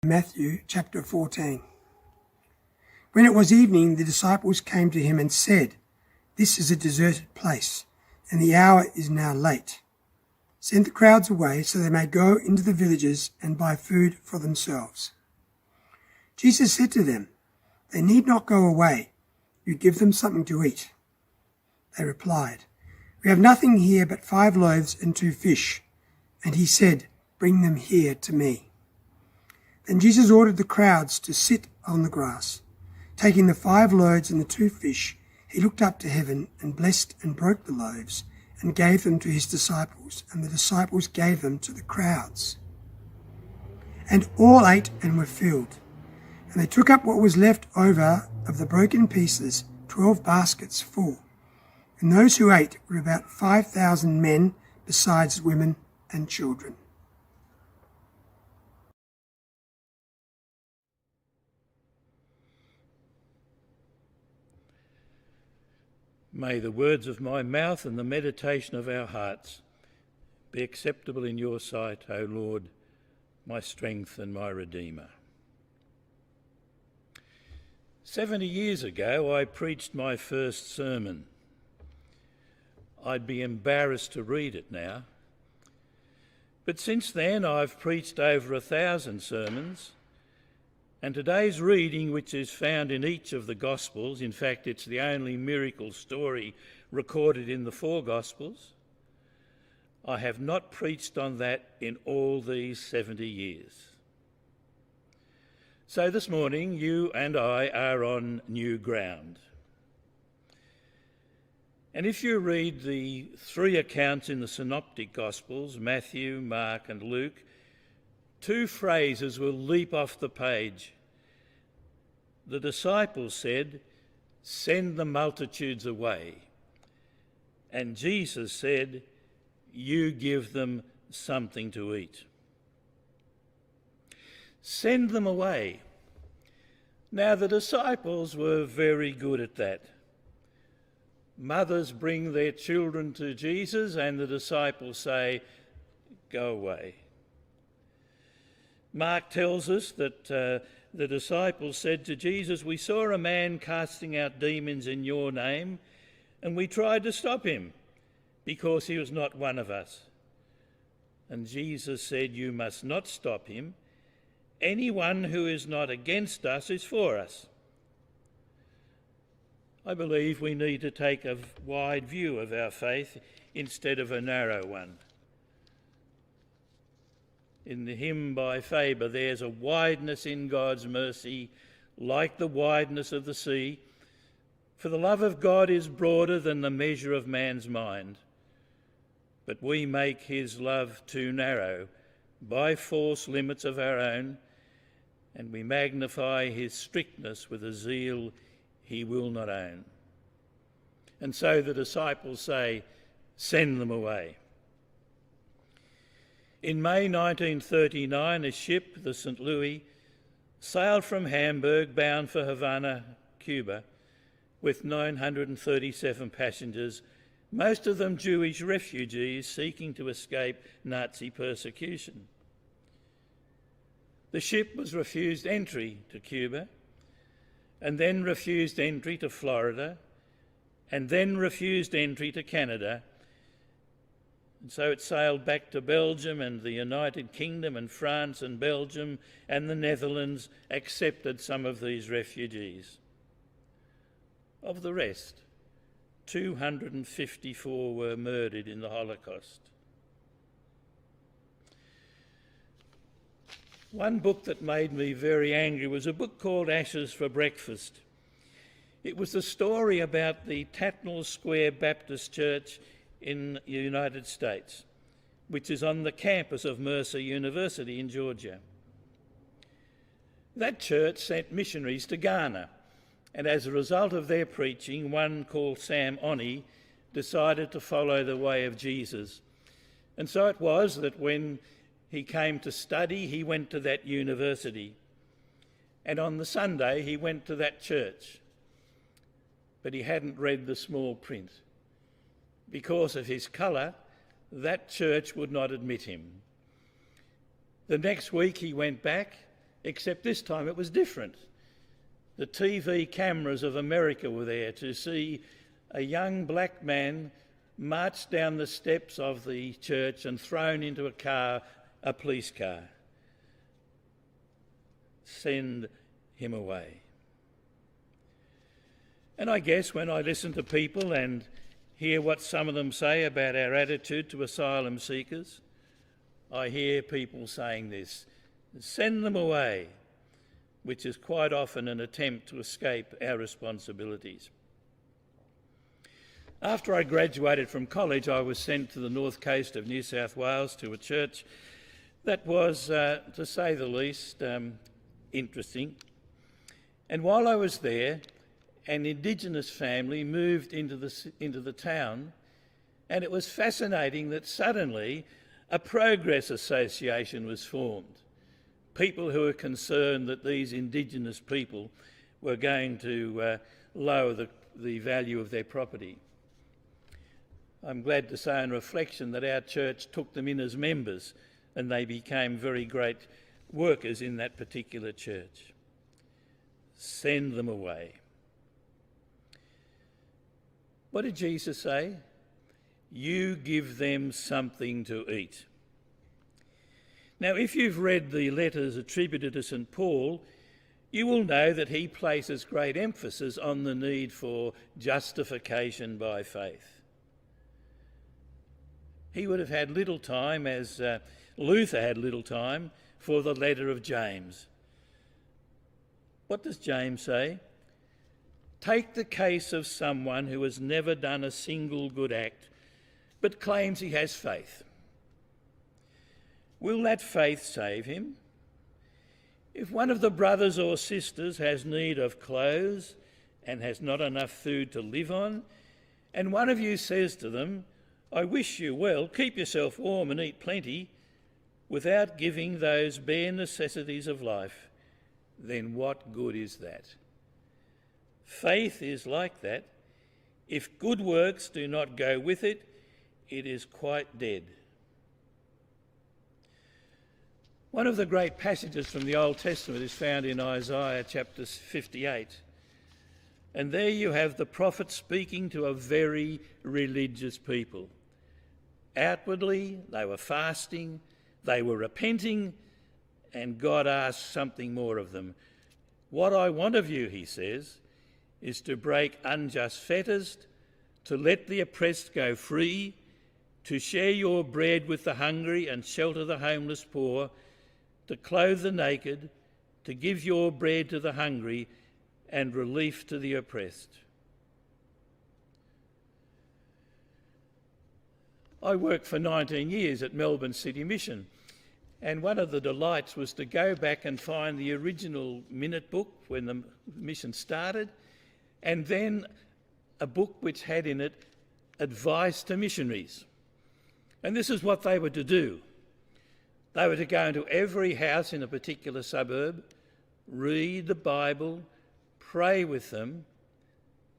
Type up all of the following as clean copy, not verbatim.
Matthew chapter 14. When it was evening, the disciples came to him and said, "This is a deserted place, and the hour is now late. Send the crowds away so they may go into the villages and buy food for themselves." Jesus said to them, "They need not go away. You give them something to eat." They replied, "We have nothing here but 5 loaves and 2 fish." And he said, "Bring them here to me." Then Jesus ordered the crowds to sit on the grass. Taking the 5 loaves and the 2 fish, he looked up to heaven and blessed and broke the loaves and gave them to his disciples, and the disciples gave them to the crowds. And all ate and were filled. And they took up what was left over of the broken pieces, 12 baskets full. And those who ate were about 5,000 men, besides women and children. May the words of my mouth and the meditation of our hearts be acceptable in your sight, O Lord, my strength and my Redeemer. 70 years ago, I preached my first sermon. I'd be embarrassed to read it now. But since then, I've preached over 1,000 sermons, and today's reading, which is found in each of the Gospels, in fact, it's the only miracle story recorded in the 4 Gospels, I have not preached on that in all these 70 years. So this morning, you and I are on new ground. And if you read the 3 accounts in the Synoptic Gospels, Matthew, Mark and Luke, 2 phrases will leap off the page. The disciples said, "Send the multitudes away." And Jesus said, "You give them something to eat." Send them away. Now the disciples were very good at that. Mothers bring their children to Jesus and the disciples say, "Go away." Mark tells us that the disciples said to Jesus, "We saw a man casting out demons in your name, and we tried to stop him because he was not one of us." And Jesus said, "You must not stop him. Anyone who is not against us is for us." I believe we need to take a wide view of our faith instead of a narrow one. In the hymn by Faber, there's a wideness in God's mercy, like the wideness of the sea. For the love of God is broader than the measure of man's mind. But we make his love too narrow by false limits of our own, and we magnify his strictness with a zeal he will not own. And so the disciples say, "Send them away." In May 1939, a ship, the St. Louis, sailed from Hamburg bound for Havana, Cuba, with 937 passengers, most of them Jewish refugees seeking to escape Nazi persecution. The ship was refused entry to Cuba, and then refused entry to Florida, and then refused entry to Canada. And so it sailed back to Belgium, and the United Kingdom and France and Belgium and the Netherlands accepted some of these refugees. Of the rest, 254 were murdered in the Holocaust. One book that made me very angry was a book called Ashes for Breakfast. It was a story about the Tatnall Square Baptist Church in the United States, which is on the campus of Mercer University in Georgia. That church sent missionaries to Ghana, and as a result of their preaching, one called Sam Onni decided to follow the way of Jesus. And so it was that when he came to study, he went to that university. And on the Sunday, he went to that church. But he hadn't read the small print. Because of his colour, that church would not admit him. The next week he went back, except this time it was different. The TV cameras of America were there to see a young black man marched down the steps of the church and thrown into a police car. Send him away. And I guess when I listen to people and hear what some of them say about our attitude to asylum seekers, I hear people saying this: send them away, which is quite often an attempt to escape our responsibilities. After I graduated from college, I was sent to the north coast of New South Wales to a church that was, to say the least, interesting. And while I was there, an Indigenous family moved into the town, and it was fascinating that suddenly a progress association was formed. People who were concerned that these Indigenous people were going to lower the value of their property. I'm glad to say on reflection that our church took them in as members, and they became very great workers in that particular church. Send them away. What did Jesus say? You give them something to eat. Now, if you've read the letters attributed to St. Paul, you will know that he places great emphasis on the need for justification by faith. He would have had little time, as Luther had little time, for the letter of James. What does James say? Take the case of someone who has never done a single good act, but claims he has faith. Will that faith save him? If one of the brothers or sisters has need of clothes and has not enough food to live on, and one of you says to them, I wish you well, keep yourself warm and eat plenty, without giving those bare necessities of life, then what good is that? Faith is like that. If good works do not go with it, it is quite dead. One of the great passages from the Old Testament is found in Isaiah chapter 58. And there you have the prophet speaking to a very religious people. Outwardly, they were fasting, they were repenting, and God asked something more of them. What I want of you, he says, is to break unjust fetters, to let the oppressed go free, to share your bread with the hungry and shelter the homeless poor, to clothe the naked, to give your bread to the hungry and relief to the oppressed. I worked for 19 years at Melbourne City Mission, and one of the delights was to go back and find the original minute book when the mission started, and then a book which had in it advice to missionaries. And this is what they were to do. They were to go into every house in a particular suburb, read the Bible, pray with them,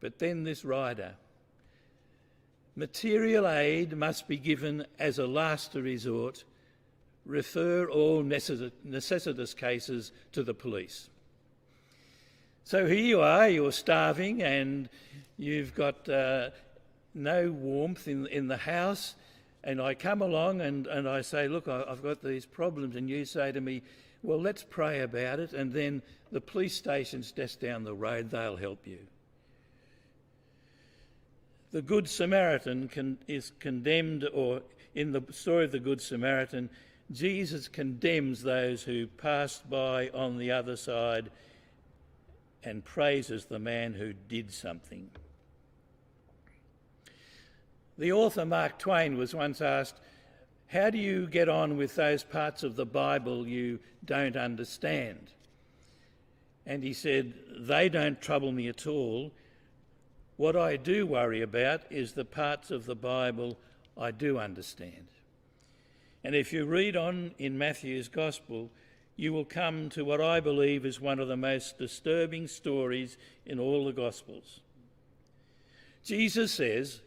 but then this rider. Material aid must be given as a last resort. Refer all necessitous cases to the police. So here you are, you're starving and you've got no warmth in the house, and I come along and I say, look, I've got these problems, and you say to me, well, let's pray about it, and then the police station's just down the road, they'll help you. The Good Samaritan is condemned, or in the story of the Good Samaritan, Jesus condemns those who passed by on the other side and praises the man who did something. The author Mark Twain was once asked, how do you get on with those parts of the Bible you don't understand? And he said, they don't trouble me at all. What I do worry about is the parts of the Bible I do understand. And if you read on in Matthew's Gospel, you will come to what I believe is one of the most disturbing stories in all the Gospels. Jesus says,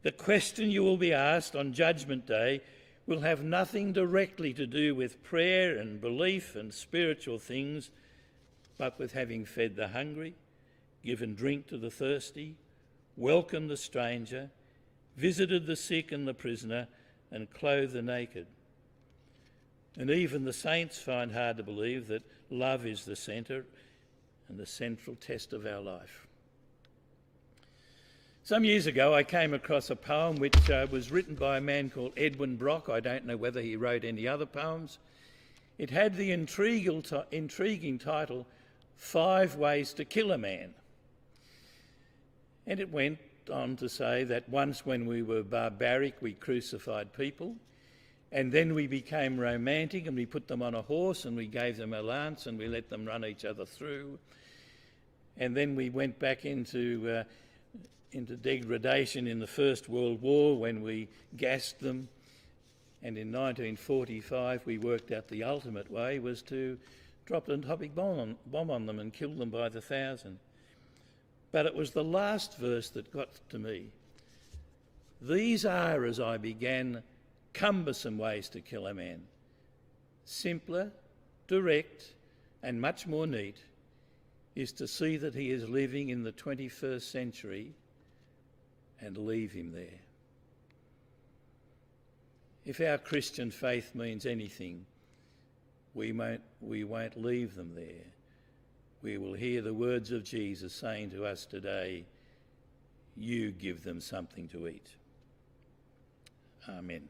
the question you will be asked on Judgment Day will have nothing directly to do with prayer and belief and spiritual things, but with having fed the hungry, given drink to the thirsty, welcomed the stranger, visited the sick and the prisoner, and clothed the naked. And even the saints find hard to believe that love is the centre and the central test of our life. Some years ago I came across a poem which was written by a man called Edwin Brock. I don't know whether he wrote any other poems. It had the intriguing title, 5 Ways to Kill a Man. And it went on to say that once when we were barbaric, we crucified people, and then we became romantic and we put them on a horse and we gave them a lance and we let them run each other through. And then we went back into degradation in the First World War when we gassed them. And in 1945 we worked out the ultimate way was to drop an atomic bomb on them and kill them by the thousand. But it was the last verse that got to me. These are, as I began, cumbersome ways to kill a man. Simpler, direct, and much more neat is to see that he is living in the 21st century and leave him there. If our Christian faith means anything, we won't leave them there. We will hear the words of Jesus saying to us today, you give them something to eat. Amen.